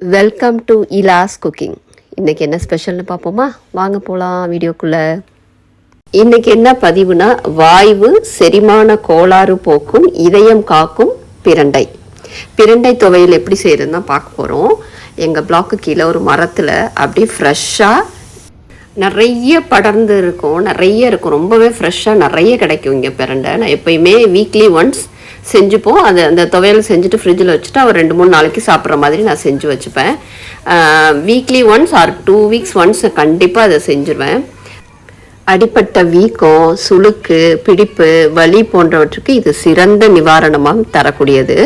Welcome to இலாஸ் cooking. இன்றைக்கி என்ன ஸ்பெஷல்னு பார்ப்போமா? வாங்க போகலாம் வீடியோக்குள்ளே. இன்றைக்கி என்ன பதிவுனா, வாய்வு செரிமான கோளாறு போக்கும் இதயம் காக்கும் பிரண்டை துவையல் எப்படி செய்கிறதுன்னு தான் பார்க்க போகிறோம். எங்கள் பிளாக்கு கீழே ஒரு மரத்தில் அப்படியே ஃப்ரெஷ்ஷாக நிறைய படர்ந்து இருக்கும், ரொம்பவே ஃப்ரெஷ்ஷாக நிறைய கிடைக்கும் இங்கே பிரண்டை. நான் எப்போயுமே வீக்லி ஒன்ஸ் செஞ்சுப்போம். அந்த துவையல் செஞ்சுட்டு ஃப்ரிட்ஜில் வச்சுட்டு அவர் 2-3 நாளைக்கு சாப்பிட்ற மாதிரி நான் செஞ்சு வச்சுப்பேன். Weekly once or 2 weeks once கண்டிப்பாக அதை செஞ்சுருவேன். அடிப்பட்ட வீக்கம், சுளுக்கு, பிடிப்பு, வலி போன்றவற்றுக்கு இது சிறந்த நிவாரணமாக தரக்கூடியது.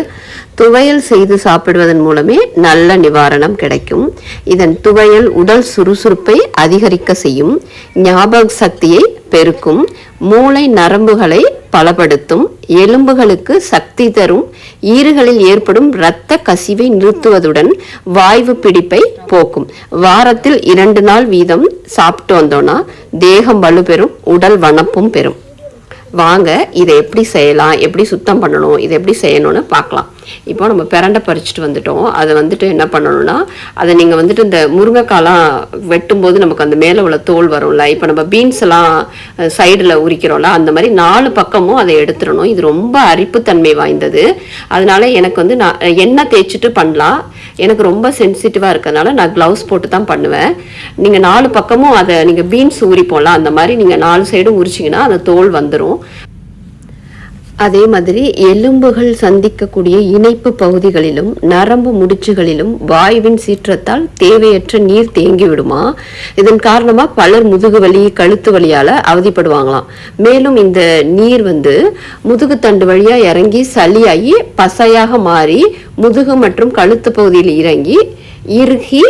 துவையல் செய்து சாப்பிடுவதன் மூலமே நல்ல நிவாரணம் கிடைக்கும். இதன் துவையல் உடல் சுறுசுறுப்பை அதிகரிக்க செய்யும், ஞாபக சக்தியை பெருக்கும், மூளை நரம்புகளை பலப்படுத்தும், எலும்புகளுக்கு சக்தி தரும், ஈறுகளில் ஏற்படும் இரத்த கசிவை நிறுத்துவதுடன் வாய்வு பிடிப்பை போக்கும். வாரத்தில் 2 நாள் வீதம் சாப்பிட்டு வந்தோன்னா தேகம் வலுப்பெறும், உடல் வனப்பும் பெறும். வாங்க இதை எப்படி செய்யலாம், எப்படி சுத்தம் பண்ணணும், இதை எப்படி செய்யணும்னு பார்க்கலாம். இப்போ நம்ம பிரண்டை பறிச்சுட்டு வந்துட்டோம். அதை என்ன பண்ணணும்னா, அதை நீங்கள் இந்த முருங்கைக்காலாம் வெட்டும்போது நமக்கு அந்த மேலே உள்ள தோல் வரும்ல, இப்போ நம்ம பீன்ஸ் எல்லாம் சைடில் உரிக்கிறோம்ல, அந்த மாதிரி 4 பக்கமும் அதை எடுத்துடணும். இது ரொம்ப அரிப்புத்தன்மை வாய்ந்தது. அதனால எனக்கு நான் எண்ணெய் தேய்ச்சிட்டு பண்ணலாம். எனக்கு ரொம்ப சென்சிட்டிவாக இருக்கிறதுனால நான் க்ளவுஸ் போட்டு தான் பண்ணுவேன். நீங்கள் 4 பக்கமும் அதை நீங்கள் பீன்ஸ் உரிப்போம்ல, அந்த மாதிரி நீங்கள் 4 சைடும் உரிச்சிங்கன்னா அந்த தோல் வந்துடும். அதே மாதிரி எலும்புகள் சந்திக்கக்கூடிய இணைப்பு பகுதிகளிலும் நரம்பு முடிச்சுகளிலும் வாயுவின் சீற்றத்தால் தேவையற்ற நீர் தேங்கி விடுமா. இதன் காரணமாக பலர் முதுகு வலி, கழுத்து வலியால் அவதிப்படுவாங்களாம். மேலும் இந்த நீர் முதுகு தண்டு வழியாக இறங்கி சளியாகி பசையாக மாறி முதுகு மற்றும் கழுத்து பகுதியில் இறங்கி இறுகி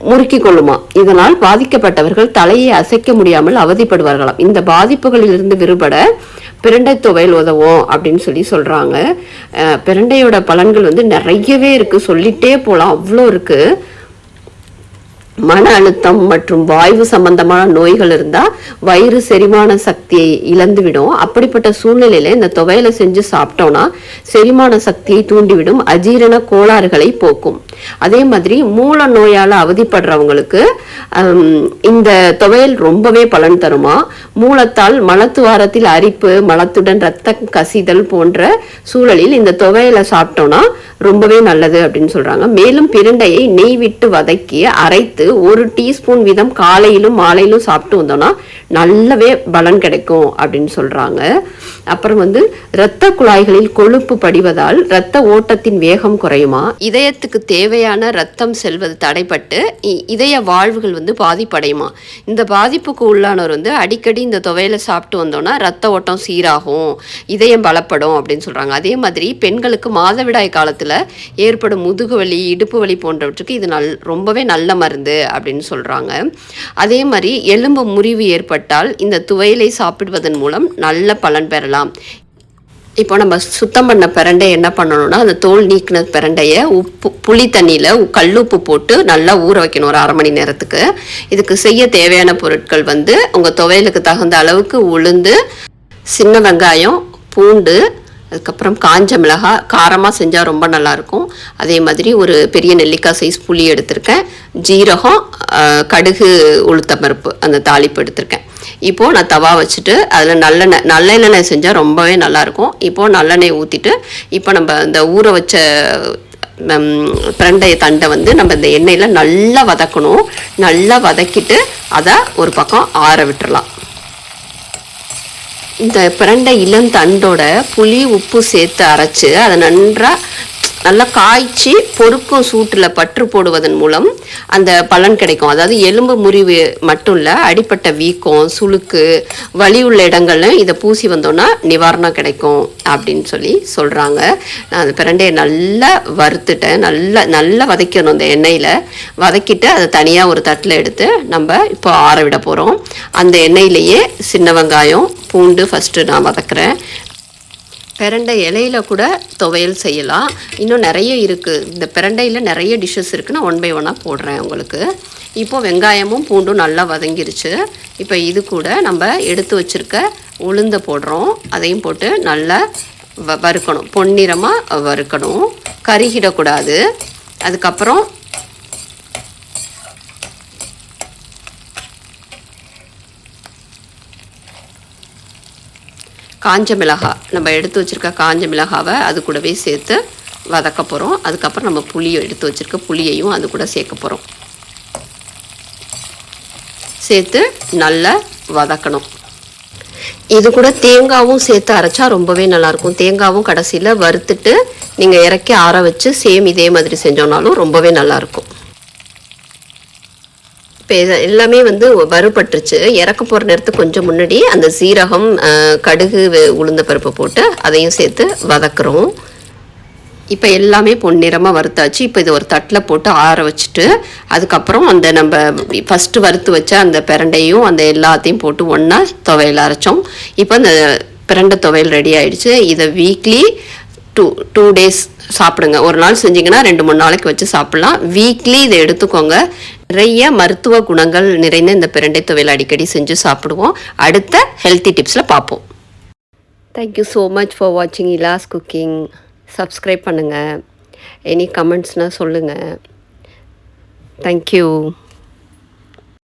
முறுக்கி கொள்ளுமா. இதனால் பாதிக்கப்பட்டவர்கள் தலையை அசைக்க முடியாமல் அவதிப்படுவார்களாம். இந்த பாதிப்புகளிலிருந்து விடுபட பிரண்டை துவையல் உதவும் அப்படின்னு சொல்றாங்க. பிரண்டையோட பலன்கள் நிறையவே இருக்கு, சொல்லிட்டே போகலாம், அவ்வளோ இருக்கு. மன அழுத்தம் மற்றும் வாய்வு சம்பந்தமான நோய்கள் இருந்தால் வயிறு செரிமான சக்தியை இழந்துவிடும். அப்படிப்பட்ட சூழ்நிலையில இந்த துவையலை செஞ்சு சாப்பிட்டோம்னா செரிமான சக்தியை தூண்டிவிடும், அஜீரண கோளாறுகளை போக்கும். அதே மாதிரி மூல நோயால் அவதிப்படுறவங்களுக்கு இந்த துவையல் ரொம்பவே பலன் தருமா. மூலத்தால் மலத்துவாரத்தில் அரிப்பு, மலத்துடன் இரத்த கசிதல் போன்ற சூழலில் இந்த துவையலை சாப்பிட்டோம்னா ரொம்பவே நல்லது அப்படின்னு சொல்றாங்க. மேலும் பிரண்டையை நெய் விட்டு வதக்கி அரைத்து 1 டீஸ்பூன் வீதம் காலையிலும் மாலையிலும் சாப்பிட்டு வந்தோம்னா நல்லவே பலன் கிடைக்கும் அப்படின்னு சொல்றாங்க. அப்புறம் இரத்த குழாய்களில் கொழுப்பு படிவதால் இரத்த ஓட்டத்தின் வேகம் குறையுமா. இதயத்துக்கு தேவையான இரத்தம் செல்வது தடைப்பட்டு இதய வாழ்வுகள் பாதிப்படையுமா. இந்த பாதிப்புக்கு உள்ளானவர் அடிக்கடி இந்த துவையலை சாப்பிட்டு வந்தோம்னா இரத்த ஓட்டம் சீராகும், இதயம் பலப்படும் அப்படின்னு சொல்றாங்க. அதே மாதிரி பெண்களுக்கு மாதவிடாய் காலத்துல ஏற்படும் முதுகு வலி, இடுப்பு வலி போன்றவற்றுக்கு இது ரொம்பவே நல்ல மருந்து அப்படின்னு சொல்றாங்க. அதே மாதிரி எலும்பு முறிவு ஏற்பட்டால் இந்த துவையலை சாப்பிடுவதன் மூலம் நல்ல பலன் பெறலாம். இப்போ நம்ம சுத்தம் பண்ண பிரண்டை என்ன பண்ணணும்னா, அந்த தோல் நீக்கின பிரண்டையை புளி தண்ணியில் கல்லுப்பு போட்டு நல்லா ஊற வைக்கணும் ஒரு 1/2 மணி நேரத்துக்கு. இதுக்கு செய்ய தேவையான பொருட்கள் உங்கள் துவையலுக்கு தகுந்த அளவுக்கு உளுந்து, சின்ன வெங்காயம், பூண்டு, அதுக்கப்புறம் காஞ்ச மிளகாய், காரமாக செஞ்சால் ரொம்ப நல்லாயிருக்கும். அதே மாதிரி ஒரு பெரிய நெல்லிக்காய் சைஸ் புளி எடுத்திருக்கேன், ஜீரகம், கடுகு, உளுத்தம்பருப்பு அந்த தாளிப்பு எடுத்திருக்கேன். இப்போது நான் தவா வச்சுட்டு அதில் நல்லெண்ணெய் செஞ்சால் ரொம்பவே நல்லாயிருக்கும். இப்போது நல்லெண்ணெய் ஊற்றிட்டு இப்போ நம்ம இந்த ஊற வச்ச பிரண்டை தண்டை நம்ம இந்த எண்ணெயில் நல்லா வதக்கணும். நல்லா வதக்கிட்டு அதை ஒரு பக்கம் ஆற விட்டுறலாம். இந்த பிரண்டை இளம் தண்டோட புளி, உப்பு சேர்த்து அரைச்சி அதை நல்லா காய்ச்சி பொறுக்கும் சூட்டில் பற்று போடுவதன் மூலம் அந்த பலன் கிடைக்கும். அதாவது எலும்பு முறிவு மட்டும் இல்லை, அடிப்பட்ட வீக்கம், சுளுக்கு, வலி உள்ள இடங்கள்ல இதை பூசி வந்தோன்னா நிவாரணம் கிடைக்கும் அப்படின்னு சொல்கிறாங்க. நான் அந்த பிரண்டையை நல்லா வறுத்துட்டேன், நல்லா வதக்கணும். அந்த எண்ணெயில் வதக்கிட்டு அதை தனியாக ஒரு தட்டில் எடுத்து நம்ம இப்போ ஆற விட போகிறோம். அந்த எண்ணெயிலேயே சின்ன வெங்காயம், பூண்டு ஃபஸ்ட்டு நான் வதக்குறேன். பிரண்டை இலையில கூட துவையல் செய்யலாம். இன்னும் நிறைய இருக்குது, இந்த பிரண்டையில் நிறைய டிஷ்ஷஸ் இருக்குது. நான் 1 by 1 போடுறேன் உங்களுக்கு. இப்போது வெங்காயமும் பூண்டும் நல்லா வதங்கிருச்சு. இப்போ இது கூட நம்ம எடுத்து வச்சுருக்க உளுந்தை போடுறோம். அதையும் போட்டு நல்லா வறுக்கணும், பொன்னிறமாக வறுக்கணும், கருகிடக்கூடாது. அதுக்கப்புறம் காஞ்ச மிளகாய், நம்ம எடுத்து வச்சுருக்க காஞ்ச மிளகாவை அது கூடவே சேர்த்து வதக்க போகிறோம். அதுக்கப்புறம் நம்ம புளியை எடுத்து வச்சுருக்க புளியையும் அது கூட சேர்க்க போகிறோம். சேர்த்து நல்லா வதக்கணும். இது கூட தேங்காவும் சேர்த்து அரைச்சா ரொம்பவே நல்லாயிருக்கும். தேங்காவும் கடைசியில் வறுத்துட்டு நீங்கள் இறக்கி ஆற வச்சு சேம் இதே மாதிரி செஞ்சோன்னாலும் ரொம்பவே நல்லாயிருக்கும். இப்போ எல்லாமே வறுபட்டுருச்சு. இறக்க போகிற நேரத்துக்கு கொஞ்சம் முன்னாடி அந்த சீரகம், கடுகு, உளுந்த பருப்பு போட்டு அதையும் சேர்த்து வதக்குறோம். இப்போ எல்லாமே பொன்னிறமாக வறுத்தாச்சு. இப்போ இது ஒரு தட்டில் போட்டு ஆற வச்சுட்டு அதுக்கப்புறம் அந்த நம்ம ஃபஸ்ட்டு வறுத்து வச்ச அந்த பிரண்டையும் அந்த எல்லாத்தையும் போட்டு ஒன்றா துவையல் அரைச்சோம். இப்போ அந்த பிரண்டை துவையல் ரெடி ஆகிடுச்சு. இதை வீக்லி டூ டேஸ் சாப்பிடுங்க. ஒரு நாள் செஞ்சிங்கன்னா 2-3 நாளைக்கு வச்சு சாப்பிட்லாம். வீக்லி இதை எடுத்துக்கோங்க. நிறைய மருத்துவ குணங்கள் நிறைந்த இந்த பிரண்டை துவையல் அடிக்கடி செஞ்சு சாப்பிடுவோம். அடுத்த ஹெல்த்தி டிப்ஸில் பார்ப்போம். தேங்க்யூ ஸோ மச் ஃபார் வாட்சிங் இலாஸ் குக்கிங். சப்ஸ்கிரைப் பண்ணுங்கள். எனி கமெண்ட்ஸ்னால் சொல்லுங்கள். தேங்க்யூ.